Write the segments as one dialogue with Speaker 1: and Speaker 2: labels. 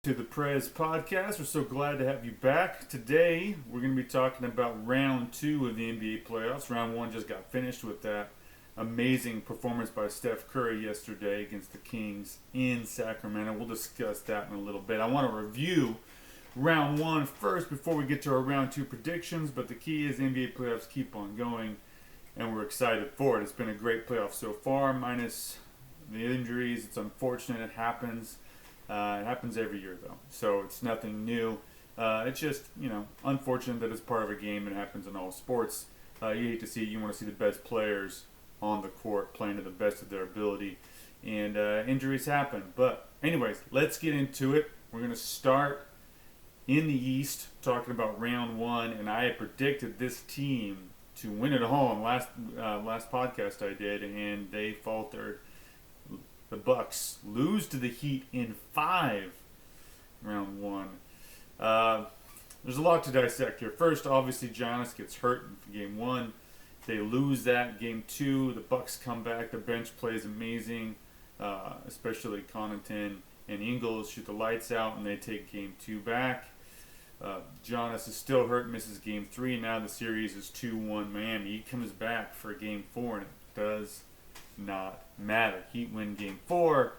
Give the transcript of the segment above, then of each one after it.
Speaker 1: To the Prez podcast. We're so glad to have you back. Today, we're going to be talking about round two of the NBA playoffs. Round one just got finished with that amazing performance by Steph Curry yesterday against the Kings in Sacramento. We'll discuss that in a little bit. I want to review round one first before we get to our round two predictions, but the key is NBA playoffs keep on going, and we're excited for it. It's been a great playoff so far, minus the injuries. It's unfortunate it happens. It happens every year, though, so it's nothing new. It's just, unfortunate that it's part of a game. It happens in all sports. You hate to see it. You want to see the best players on the court playing to the best of their ability, and injuries happen. But anyways, let's get into it. We're going to start in the East, talking about round one, and I had predicted this team to win it all in last podcast I did, and they faltered. The Bucks lose to the Heat in 5, round one. There's a lot to dissect here. First, obviously, Giannis gets hurt in game one. They lose that. Game two, the Bucks come back. The bench plays amazing, especially Connaughton and Ingles shoot the lights out, and they take game two back. Giannis is still hurt, misses game three. Now the series is 2-1 Miami. He comes back for game four, and it does not matter. Heat win game four,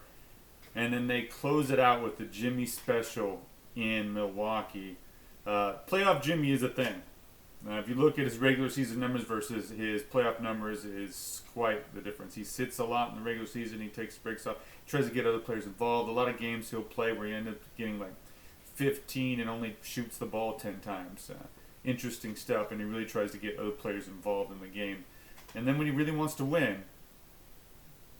Speaker 1: and then they close it out with the Jimmy special in Milwaukee. Playoff Jimmy is a thing. If you look at his regular season numbers versus his playoff numbers, is quite the difference. He sits a lot in the regular season. He takes breaks off. Tries to get other players involved. A lot of games he'll play where he ends up getting like 15 and only shoots the ball 10 times. Interesting stuff, and he really tries to get other players involved in the game. And then when he really wants to win,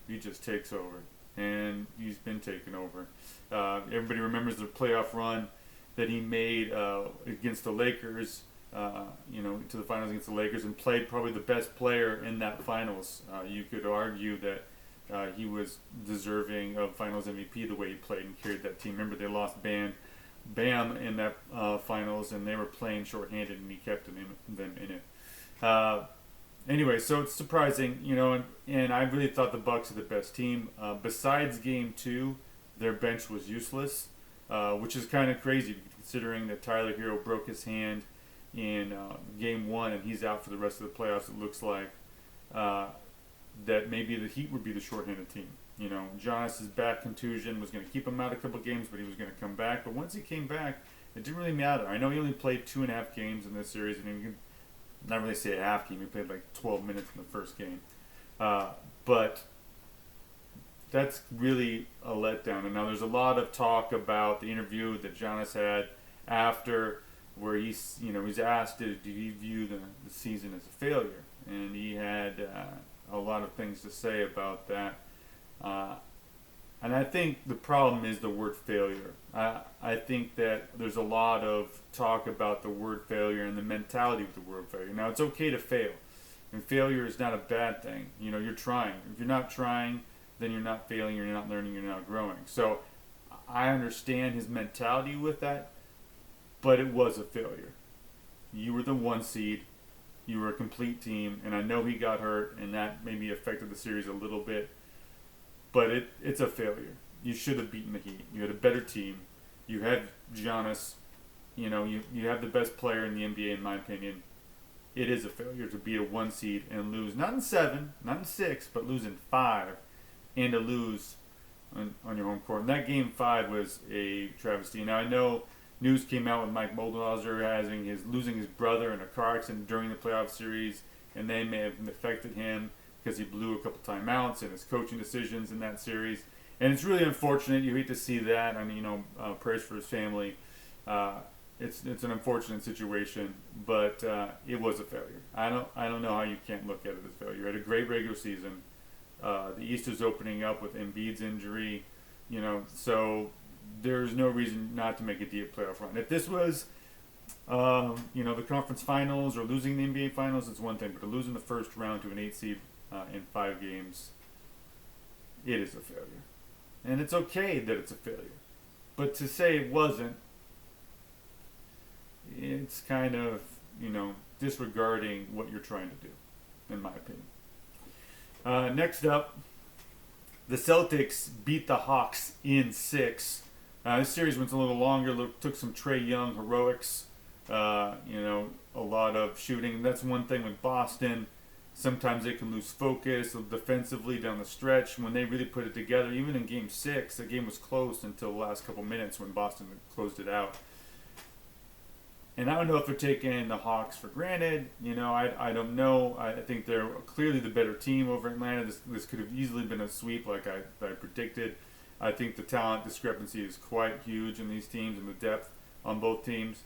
Speaker 1: he just takes over, and he's been taken over. Everybody remembers the playoff run that he made against the Lakers, to the finals against the Lakers, and played probably the best player in that finals. You could argue that he was deserving of finals MVP the way he played and carried that team. Remember, they lost Bam in that finals, and they were playing shorthanded, and he kept them in it. Anyway, so it's surprising, and I really thought the Bucks are the best team. Besides game two, their bench was useless, which is kind of crazy considering that Tyler Hero broke his hand in game one, and he's out for the rest of the playoffs. It looks like that maybe the Heat would be the shorthanded team. Giannis' back contusion was going to keep him out a couple games, but he was going to come back. But once he came back, it didn't really matter. I know he only played 2.5 games in this series, and he can not really say a half game. He played like 12 minutes in the first game. But that's really a letdown. And now there's a lot of talk about the interview that Giannis had after, where he's asked, do you view the season as a failure? And he had a lot of things to say about that. And I think the problem is the word failure. I think that there's a lot of talk about the word failure and the mentality with the word failure. Now, it's okay to fail, and failure is not a bad thing. You're trying. If you're not trying, then you're not failing, you're not learning, you're not growing. So I understand his mentality with that, but it was a failure. You were the 1 seed. You were a complete team, and I know he got hurt, and that maybe affected the series a little bit. But it's a failure. You should have beaten the Heat. You had a better team. You had Giannis. You have the best player in the NBA, in my opinion. It is a failure to be a 1 seed and lose, not in 7, not in 6, but lose in 5, and to lose on your home court. And that game 5 was a travesty. Now, I know news came out with Mike Budenholzer losing his brother in a car accident during the playoff series, and they may have affected him because he blew a couple timeouts and his coaching decisions in that series. And it's really unfortunate. You hate to see that. I mean, prayers for his family. It's an unfortunate situation, but it was a failure. I don't know how you can't look at it as a failure. You had a great regular season. The East is opening up with Embiid's injury, so there's no reason not to make a deep playoff run. If this was, the conference finals or losing the NBA finals, it's one thing, but to lose in the first round to an 8 seed in 5 games, it is a failure. And it's okay that it's a failure. But to say it wasn't, it's kind of, disregarding what you're trying to do, in my opinion. Next up, the Celtics beat the Hawks in 6. This series went a little longer. Took some Trae Young heroics. A lot of shooting. That's one thing with Boston. Sometimes they can lose focus defensively down the stretch. When they really put it together, even in Game 6, the game was close until the last couple minutes when Boston closed it out. And I don't know if they're taking the Hawks for granted. I don't know. I think they're clearly the better team over Atlanta. This could have easily been a sweep like I predicted. I think the talent discrepancy is quite huge in these teams and the depth on both teams.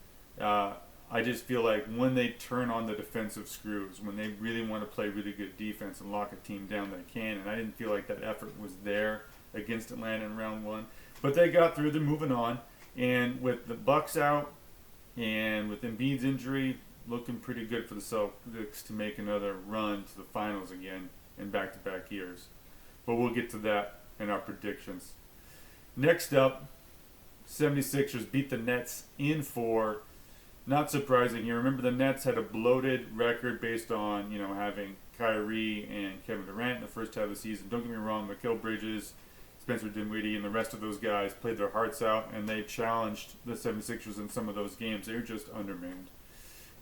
Speaker 1: I just feel like when they turn on the defensive screws, when they really want to play really good defense and lock a team down, they can. And I didn't feel like that effort was there against Atlanta in round one. But they got through. They're moving on. And with the Bucks out and with Embiid's injury, looking pretty good for the Celtics to make another run to the finals again in back-to-back years. But we'll get to that in our predictions. Next up, 76ers beat the Nets in 4. Not surprising here. Remember, the Nets had a bloated record based on, having Kyrie and Kevin Durant in the first half of the season. Don't get me wrong, Mikal Bridges, Spencer Dinwiddie, and the rest of those guys played their hearts out, and they challenged the 76ers in some of those games. They were just undermanned.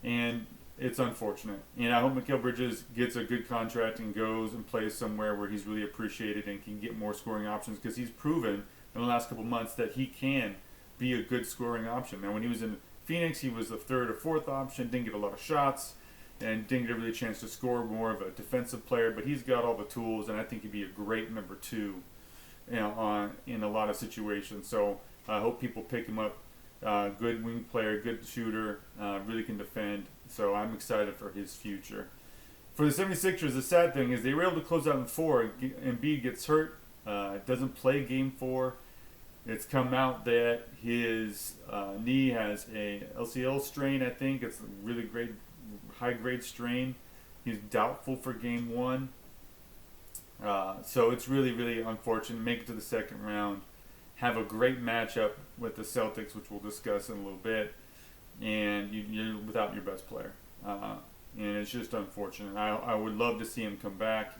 Speaker 1: And it's unfortunate. And I hope Mikal Bridges gets a good contract and goes and plays somewhere where he's really appreciated and can get more scoring options, because he's proven in the last couple months that he can be a good scoring option. Now, when he was in Phoenix, he was the third or fourth option, didn't get a lot of shots, and didn't get really a chance to score, more of a defensive player, but he's got all the tools, and I think he'd be a great number 2 in a lot of situations. So I hope people pick him up. Good wing player, good shooter, really can defend, so I'm excited for his future. For the 76ers, the sad thing is they were able to close out in 4. Embiid gets hurt, doesn't play game 4. It's come out that his knee has a LCL strain, I think. It's a really high-grade strain. He's doubtful for game 1. So it's really, really unfortunate. Make it to the second round. Have a great matchup with the Celtics, which we'll discuss in a little bit. And you're without your best player. And it's just unfortunate. I would love to see him come back.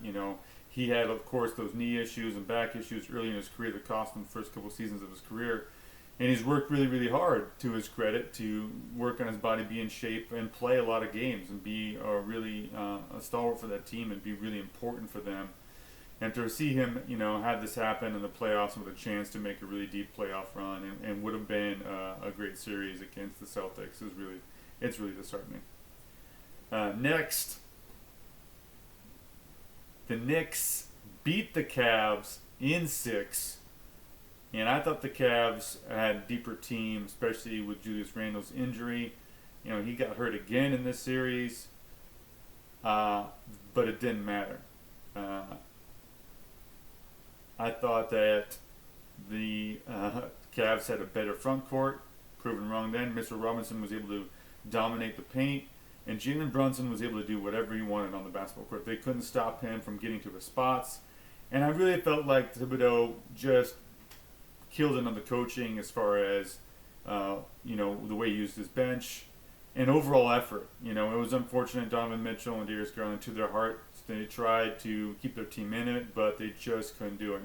Speaker 1: He had, of course, those knee issues and back issues early in his career that cost him the first couple seasons of his career. And he's worked really, really hard, to his credit, to work on his body, be in shape, and play a lot of games and be really a stalwart for that team and be really important for them. And to see him, have this happen in the playoffs with a chance to make a really deep playoff run and would have been a great series against the Celtics it's really disheartening. Next, the Knicks beat the Cavs in 6, and I thought the Cavs had a deeper team, especially with Julius Randle's injury. He got hurt again in this series, but it didn't matter. I thought that the Cavs had a better front court, proven wrong then. Mitchell Robinson was able to dominate the paint, and Jalen Brunson was able to do whatever he wanted on the basketball court. They couldn't stop him from getting to his spots. And I really felt like Thibodeau just killed it on the coaching as far as, the way he used his bench and overall effort. It was unfortunate Donovan Mitchell and Darius Garland, to their hearts, they tried to keep their team in it, but they just couldn't do it.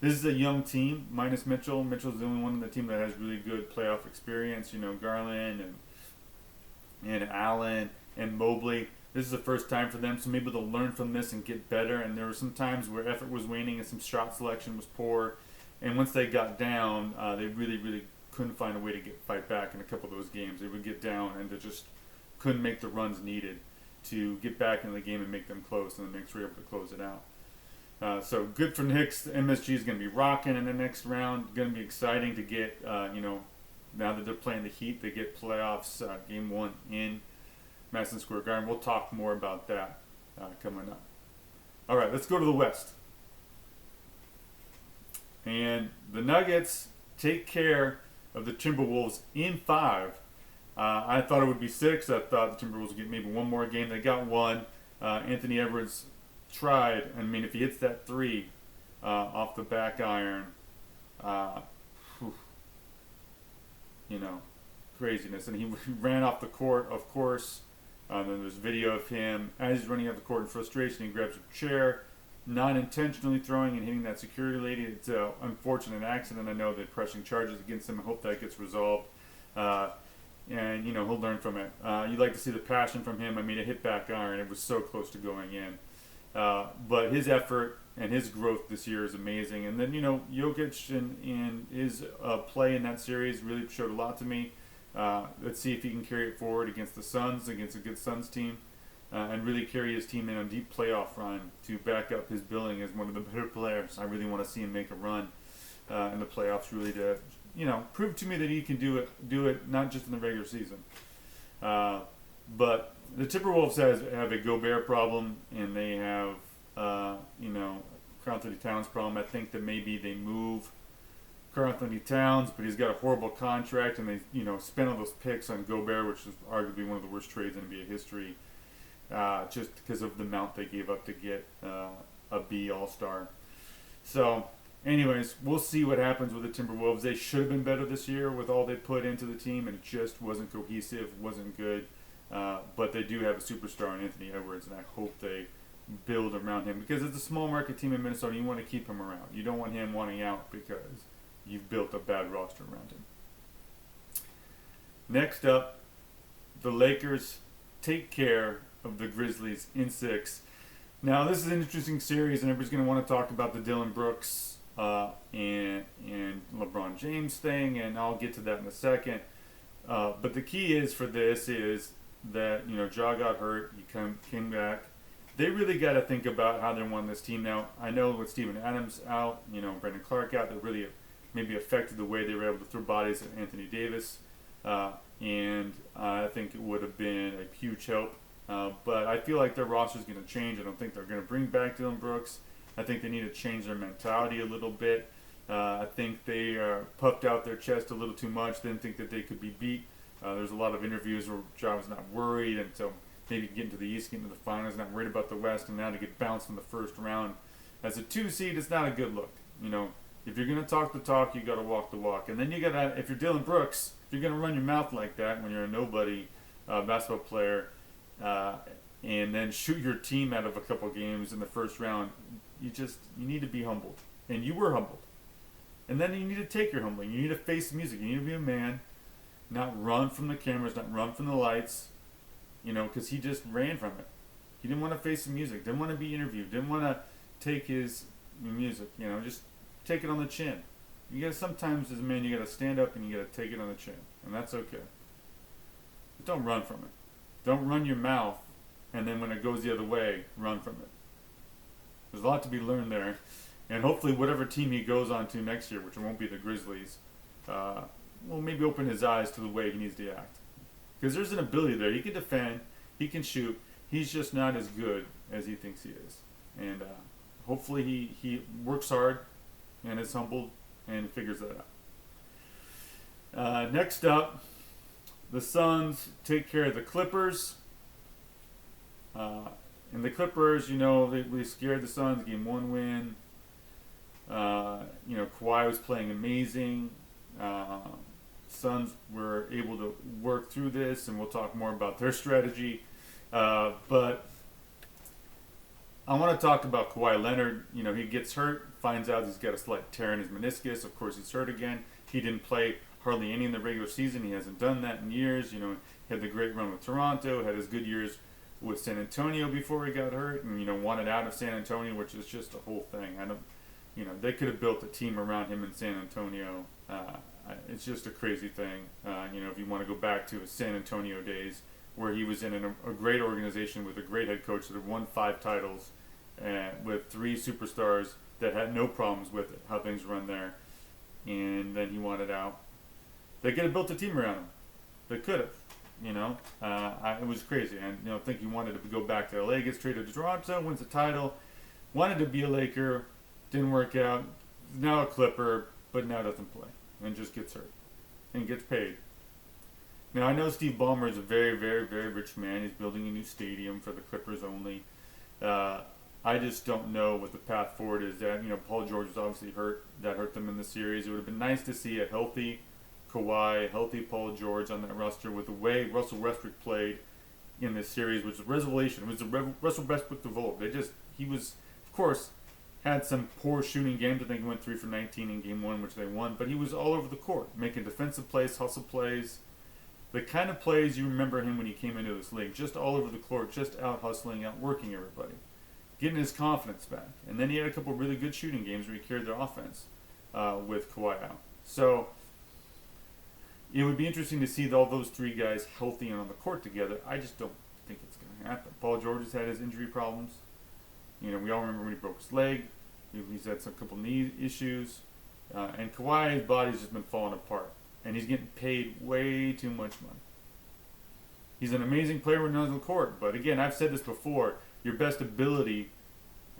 Speaker 1: This is a young team, minus Mitchell. Mitchell's the only one on the team that has really good playoff experience. Garland and Allen and Mobley. This is the first time for them, so maybe they'll learn from this and get better. And there were some times where effort was waning and some shot selection was poor. And once they got down, they really, really couldn't find a way to fight back in a couple of those games. They would get down and they just couldn't make the runs needed to get back into the game and make them close, and the Knicks were able to close it out. So good for Knicks. MSG is going to be rocking in the next round. Going to be exciting to get, now that they're playing the Heat, they get playoffs game 1 in Madison Square Garden. We'll talk more about that coming up. All right, let's go to the West. And the Nuggets take care of the Timberwolves in 5. I thought it would be 6. I thought the Timberwolves would get maybe one more game. They got one. Anthony Edwards tried. If he hits that 3 off the back iron, craziness. And he ran off the court, of course. Then there's video of him as he's running off the court in frustration. He grabs a chair, not intentionally throwing and hitting that security lady. It's an unfortunate accident. I know they're pressing charges against him. I hope that gets resolved. And he'll learn from it. You'd like to see the passion from him. I mean, it hit back iron. It was so close to going in. But his effort and his growth this year is amazing. And then, Jokic and his play in that series really showed a lot to me. Let's see if he can carry it forward against the Suns, against a good Suns team, and really carry his team in a deep playoff run to back up his billing as one of the better players. I really want to see him make a run in the playoffs, really to, prove to me that he can do it not just in the regular season. But the Timberwolves have a Gobert problem, and they have, Karl Anthony Towns problem. I think that maybe they move Karl Anthony Towns, but he's got a horrible contract, and they, spent all those picks on Gobert, which is arguably one of the worst trades in NBA history, just because of the amount they gave up to get a B All-Star. So, anyways, we'll see what happens with the Timberwolves. They should have been better this year with all they put into the team, and it just wasn't cohesive, wasn't good. But they do have a superstar in Anthony Edwards, and I hope they build around him, because it's a small market team in Minnesota. You want to keep him around. You don't want him wanting out because you've built a bad roster around him. Next up, the Lakers take care of the Grizzlies in 6. Now, this is an interesting series, and everybody's going to want to talk about the Dillon Brooks and LeBron James thing, and I'll get to that in a second. But the key is for this is that, Ja got hurt, he came back. They really got to think about how they won this team. Now, I know with Steven Adams out, Brandon Clark out, that really maybe affected the way they were able to throw bodies at Anthony Davis. And I think it would have been a huge help. But I feel like their roster is going to change. I don't think they're going to bring back Dillon Brooks. I think they need to change their mentality a little bit. I think they puffed out their chest a little too much, didn't think that they could be beat. There's a lot of interviews where Ja was not worried, and so maybe get into the East, get into the finals, not worried about the West, and now to get bounced in the first round. As a 2 seed, it's not a good look. If you're going to talk the talk, you got to walk the walk. And then you got to, if you're Dillon Brooks, if you're going to run your mouth like that when you're a nobody basketball player, and then shoot your team out of a couple games in the first round, you need to be humbled. And you were humbled. And then you need to take your humbling. You need to face the music. You need to be a man, not run from the cameras, not run from the lights, because he just ran from it. He didn't want to face the music, didn't want to be interviewed, didn't want to take his music, just take it on the chin. You got to, sometimes as a man, you got to stand up and you got to take it on the chin, and that's okay. But don't run from it. Don't run your mouth, and then when it goes the other way, run from it. There's a lot to be learned there, and hopefully whatever team he goes on to next year, which won't be the Grizzlies, will maybe open his eyes to the way he needs to act. Because there's an ability there. He can defend, he can shoot. He's just not as good as he thinks he is. And hopefully he works hard and is humbled and figures that out. Next up, the Suns take care of the Clippers. And the Clippers, they scared the Suns, game 1 win. Kawhi was playing amazing. Suns were able to work through this, and we'll talk more about their strategy. But I want to talk about Kawhi Leonard. He gets hurt, finds out he's got a slight tear in his meniscus. Of course, he's hurt again. He didn't play hardly any in the regular season. He hasn't done that in years. He had the great run with Toronto, had his good years with San Antonio before he got hurt, and wanted out of San Antonio, which is just a whole thing. They could have built a team around him in San Antonio. It's just a crazy thing. If you want to go back to his San Antonio days, where he was in a great organization with a great head coach that had won 5 titles, with 3 superstars that had no problems with it, how things run there, and then he wanted out. They could have built a team around him. They could have. It was crazy. And I think he wanted to go back to LA, gets traded to Toronto, wins the title, wanted to be a Laker, didn't work out. Now a Clipper, but now doesn't play and just gets hurt and gets paid. Now I know Steve Ballmer is a very, very, very rich man. He's building a new stadium for the Clippers only. I just don't know what the path forward is. That Paul George was obviously hurt. That hurt them in the series. It would have been nice to see a healthy Kawhi, healthy Paul George on that roster with the way Russell Westbrook played in this series, which was revelation. It was the Russell Westbrook of old. He was course, had some poor shooting games. I think he went 3 for 19 in game 1, which they won. But he was all over the court, making defensive plays, hustle plays, the kind of plays you remember him when he came into this league. Just all over the court, just out hustling, out working everybody, getting his confidence back. And then he had a couple really good shooting games where he carried their offense with Kawhi out. So it would be interesting to see all those three guys healthy and on the court together. I just don't think it's going to happen. Paul George has had his injury problems. We all remember when he broke his leg. He's had some couple knee issues. And Kawhi's body's just been falling apart. And he's getting paid way too much money. He's an amazing player when he's on the court. But again, I've said this before, your best ability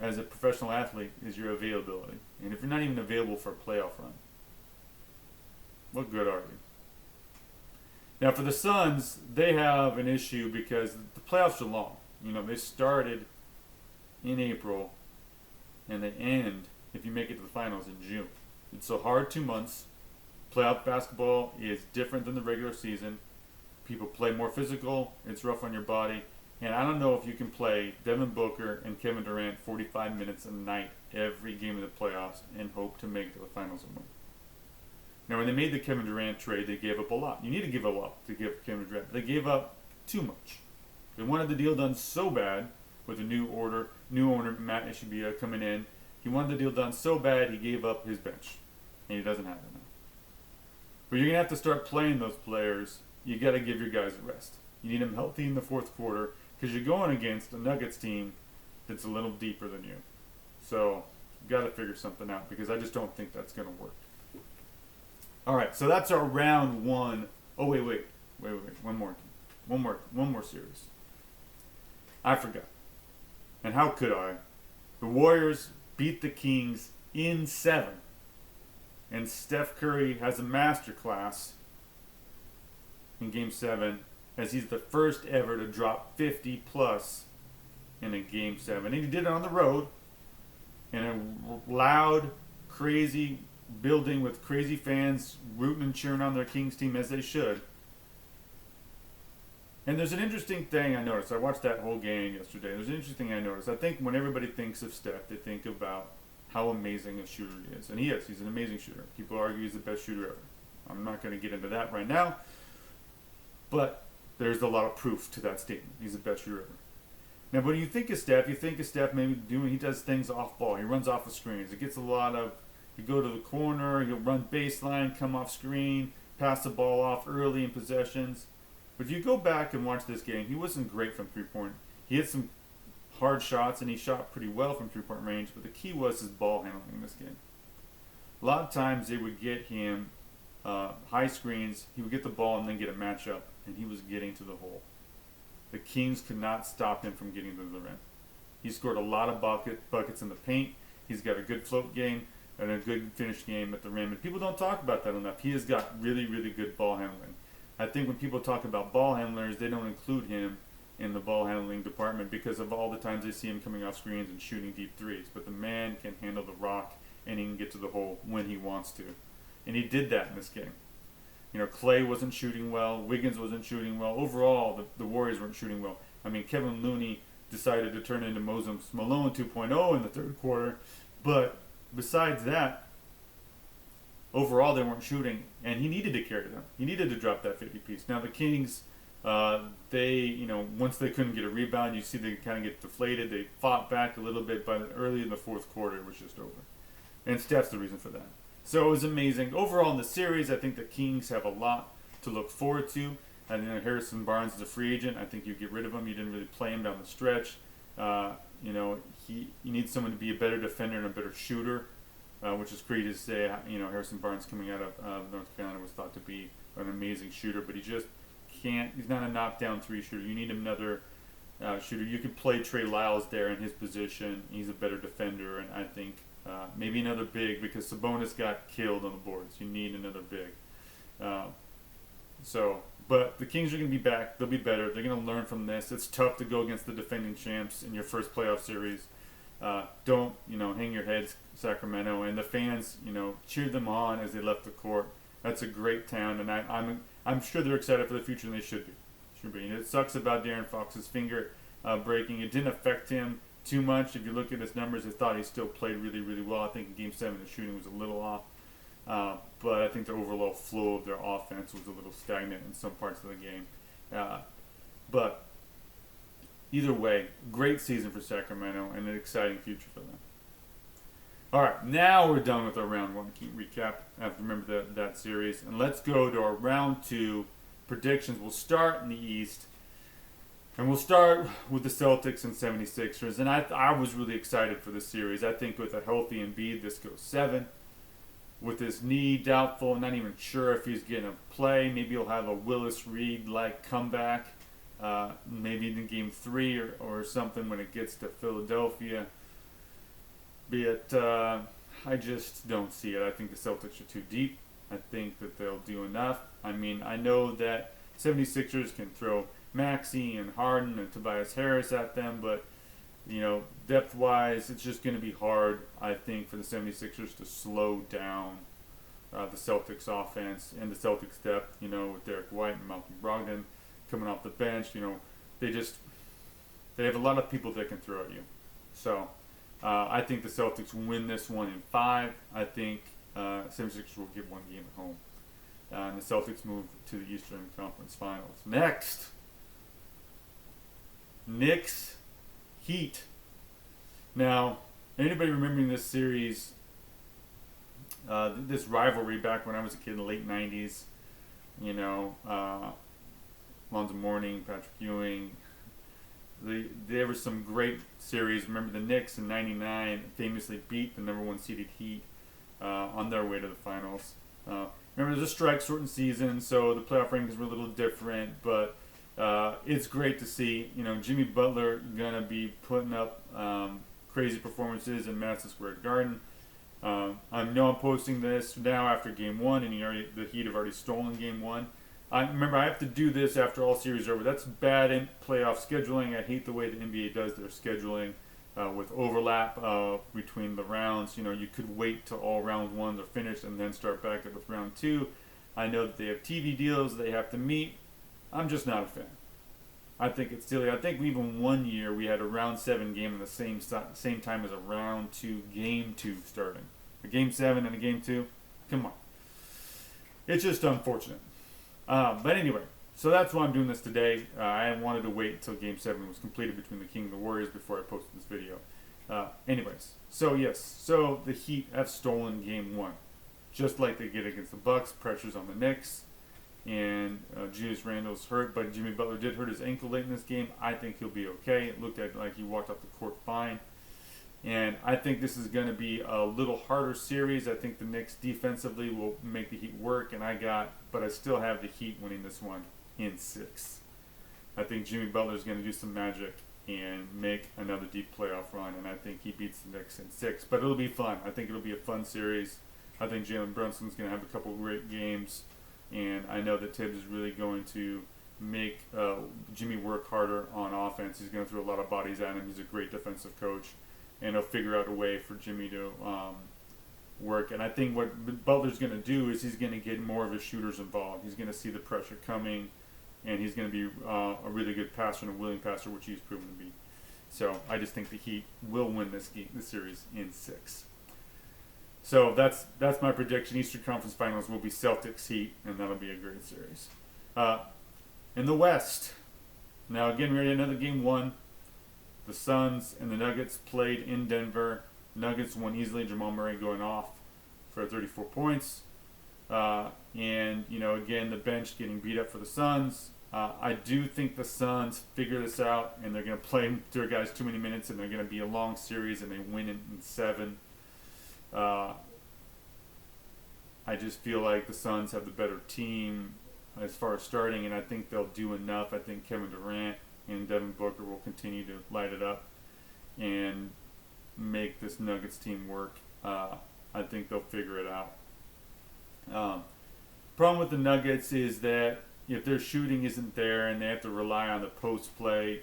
Speaker 1: as a professional athlete is your availability. And if you're not even available for a playoff run, what good are you? Now for the Suns, they have an issue because the playoffs are long. They started in April and they end, if you make it to the finals, in June. It's a hard 2 months. Playoff basketball is different than the regular season. People play more physical. It's rough on your body. And I don't know if you can play Devin Booker and Kevin Durant 45 minutes a night every game of the playoffs and hope to make it to the finals and win. Now, when they made the Kevin Durant trade, they gave up a lot. You need to give a lot to give Kevin Durant. They gave up too much. They wanted the deal done so bad with the new owner, Matt Ishbia, coming in. He wanted the deal done so bad, he gave up his bench. And he doesn't have it now. But you're going to have to start playing those players. You got to give your guys a rest. You need them healthy in the fourth quarter because you're going against a Nuggets team that's a little deeper than you. So you got to figure something out because I just don't think that's going to work. All right, so that's our round one. Oh wait, one more series. I forgot. And how could I? The Warriors beat the Kings in 7. And Steph Curry has a masterclass in Game 7 as he's the first ever to drop 50 plus in a Game 7. And he did it on the road in a loud, crazy building with crazy fans rooting and cheering on their Kings team as they should. And there's an interesting thing I noticed. I watched that whole game yesterday. There's an interesting thing I noticed. I think when everybody thinks of Steph, they think about how amazing a shooter he is. And he is. He's an amazing shooter. People argue he's the best shooter ever. I'm not going to get into that right now. But there's a lot of proof to that statement. He's the best shooter ever. Now, when you think of Steph, maybe he does things off ball. He runs off the screens. It gets a lot of, you go to the corner, he'll run baseline, come off screen, pass the ball off early in possessions. But if you go back and watch this game, he wasn't great from three-point. He had some hard shots, and he shot pretty well from three-point range, but the key was his ball handling in this game. A lot of times they would get him high screens, he would get the ball and then get a matchup, and he was getting to the hole. The Kings could not stop him from getting to the rim. He scored a lot of buckets in the paint. He's got a good float game and a good finish game at the rim, and people don't talk about that enough. He has got really, really good ball handling. I think when people talk about ball handlers, they don't include him in the ball handling department because of all the times they see him coming off screens and shooting deep threes. But the man can handle the rock and he can get to the hole when he wants to. And he did that in this game. Clay wasn't shooting well. Wiggins wasn't shooting well. Overall, the Warriors weren't shooting well. I mean, Kevin Looney decided to turn into Moses Malone 2.0 in the third quarter. But besides that, overall, they weren't shooting, and he needed to carry them. He needed to drop that 50 piece. Now the Kings, once they couldn't get a rebound, you see they kind of get deflated. They fought back a little bit, but early in the fourth quarter, it was just over. And Steph's the reason for that. So it was amazing. Overall in the series, I think the Kings have a lot to look forward to. And Harrison Barnes is a free agent. I think you get rid of him. You didn't really play him down the stretch. You need someone to be a better defender and a better shooter. Which is crazy to say. Harrison Barnes coming out of North Carolina was thought to be an amazing shooter, but he just can't. He's not a knockdown three shooter. You need another shooter. You could play Trey Lyles there in his position. He's a better defender, and I think maybe another big because Sabonis got killed on the boards. You need another big. But the Kings are going to be back. They'll be better. They're going to learn from this. It's tough to go against the defending champs in your first playoff series. Don't hang your heads, Sacramento, and the fans cheered them on as they left the court. That's a great town, and I'm sure they're excited for the future, and they should be. And it sucks about De'Aaron Fox's finger breaking. It didn't affect him too much. If you look at his numbers, I thought he still played really, really well. I think in Game 7 the shooting was a little off. But I think the overall flow of their offense was a little stagnant in some parts of the game. But either way, great season for Sacramento and an exciting future for them. All right, now we're done with our round 1 recap. I have to remember that series. And let's go to our round 2 predictions. We'll start in the East. And we'll start with the Celtics and 76ers. And I was really excited for this series. I think with a healthy Embiid, this goes 7. With his knee doubtful, not even sure if he's going to play. Maybe he'll have a Willis Reed-like comeback. Maybe in Game 3 or something when it gets to Philadelphia. But I just don't see it. I think the Celtics are too deep. I think that they'll do enough. I mean, I know that 76ers can throw Maxey and Harden and Tobias Harris at them, but, you know, depth-wise, it's just going to be hard, I think, for the 76ers to slow down the Celtics offense and the Celtics depth, you know, with Derek White and Malcolm Brogdon coming off the bench. You know, they have a lot of people that can throw at you. So I think the Celtics win this one in 5. I think 76ers will get one game at home. And the Celtics move to the Eastern Conference Finals. Next, Knicks Heat. Now, anybody remembering this series, this rivalry back when I was a kid in the late 90s, you know, Lonzo Mourning, Patrick Ewing, there were some great series. Remember the Knicks in '99 famously beat the number 1 seeded Heat on their way to the finals. Remember, there's a strike-shortened season, so the playoff rankings were a little different, but it's great to see. You know, Jimmy Butler gonna be putting up crazy performances in Madison Square Garden. I know I'm posting this now after Game 1, and the Heat have already stolen Game 1. Remember, I have to do this after all series are over. That's bad in playoff scheduling. I hate the way the NBA does their scheduling with overlap between the rounds. You know, you could wait till all round 1s are finished and then start back up with round 2. I know that they have TV deals they have to meet. I'm just not a fan. I think it's silly. I think even one year we had a round 7 game at the same time as a round 2 game 2 starting. A game 7 and a game 2. Come on. It's just unfortunate. But anyway, so that's why I'm doing this today. I wanted to wait until Game 7 was completed between the King and the Warriors before I posted this video. Anyways, so the Heat have stolen Game 1. Just like they did against the Bucks, pressures on the Knicks. And Julius Randle's hurt, but Jimmy Butler did hurt his ankle late in this game. I think he'll be okay. It looked like he walked off the court fine. And I think this is going to be a little harder series. I think the Knicks defensively will make the Heat work, but I still have the Heat winning this one in 6. I think Jimmy Butler is going to do some magic and make another deep playoff run, and I think he beats the Knicks in 6. But it'll be fun. I think it'll be a fun series. I think Jalen Brunson's going to have a couple of great games, and I know that Tibbs is really going to make Jimmy work harder on offense. He's going to throw a lot of bodies at him. He's a great defensive coach. And he'll figure out a way for Jimmy to work. And I think what Butler's going to do is he's going to get more of his shooters involved. He's going to see the pressure coming, and he's going to be a really good passer and a willing passer, which he's proven to be. So I just think the Heat will win this series in 6. So that's my prediction. Eastern Conference Finals will be Celtics Heat, and that'll be a great series. In the West, now again we're in another Game 1. The Suns and the Nuggets played in Denver. Nuggets won easily. Jamal Murray going off for 34 points. And, you know, again, the bench getting beat up for the Suns. I do think the Suns figure this out, and they're going to play their guys too many minutes, and they're going to be a long series, and they win in 7. I just feel like the Suns have the better team as far as starting, and I think they'll do enough. I think Kevin Durant and Devin Booker will continue to light it up and make this Nuggets team work. I think they'll figure it out. Problem with the Nuggets is that if their shooting isn't there and they have to rely on the post play,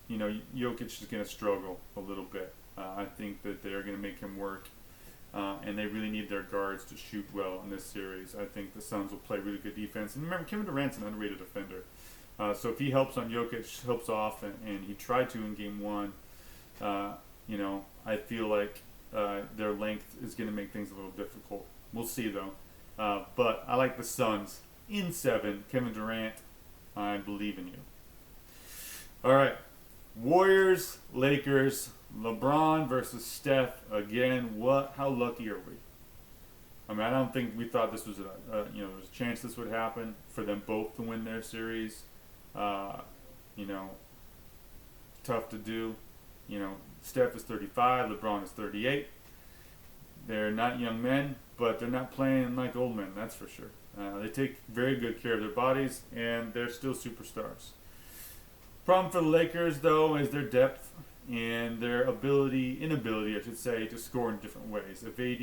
Speaker 1: you know, Jokic is going to struggle a little bit. I think that they're going to make him work, and they really need their guards to shoot well in this series. I think the Suns will play really good defense. And remember, Kevin Durant's an underrated defender. So if he helps on Jokic, helps off, and he tried to in game one, I feel like their length is going to make things a little difficult. We'll see though. But I like the Suns in 7. Kevin Durant, I believe in you. All right, Warriors, Lakers, LeBron versus Steph again. How lucky are we? I mean, I don't think we thought this was there was a chance this would happen for them both to win their series. Tough to do. Steph is 35, LeBron is 38. They're not young men, but they're not playing like old men, that's for sure. They take very good care of their bodies, and they're still superstars. Problem for the Lakers, though, is their depth and their inability, I should say, to score in different ways. If AD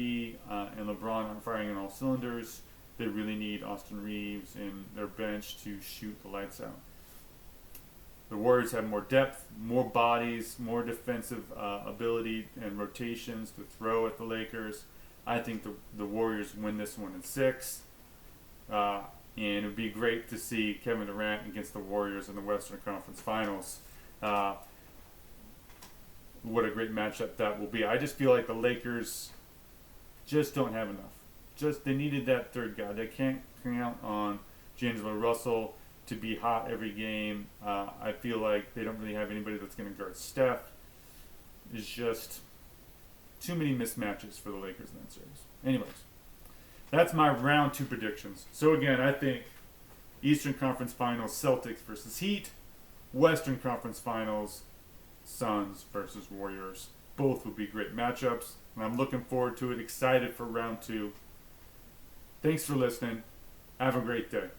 Speaker 1: and LeBron aren't firing on all cylinders, they really need Austin Reeves and their bench to shoot the lights out. The Warriors have more depth, more bodies, more defensive ability and rotations to throw at the Lakers. I think the Warriors win this one in 6. And it would be great to see Kevin Durant against the Warriors in the Western Conference Finals. What a great matchup that will be. I just feel like the Lakers just don't have enough. They needed that third guy. They can't count on D'Angelo Russell to be hot every game. I feel like they don't really have anybody that's going to guard Steph. It's just too many mismatches for the Lakers in that series. Anyways, that's my round 2 predictions. So again, I think Eastern Conference Finals, Celtics versus Heat. Western Conference Finals, Suns versus Warriors. Both would be great matchups, and I'm looking forward to it. Excited for round 2. Thanks for listening. Have a great day.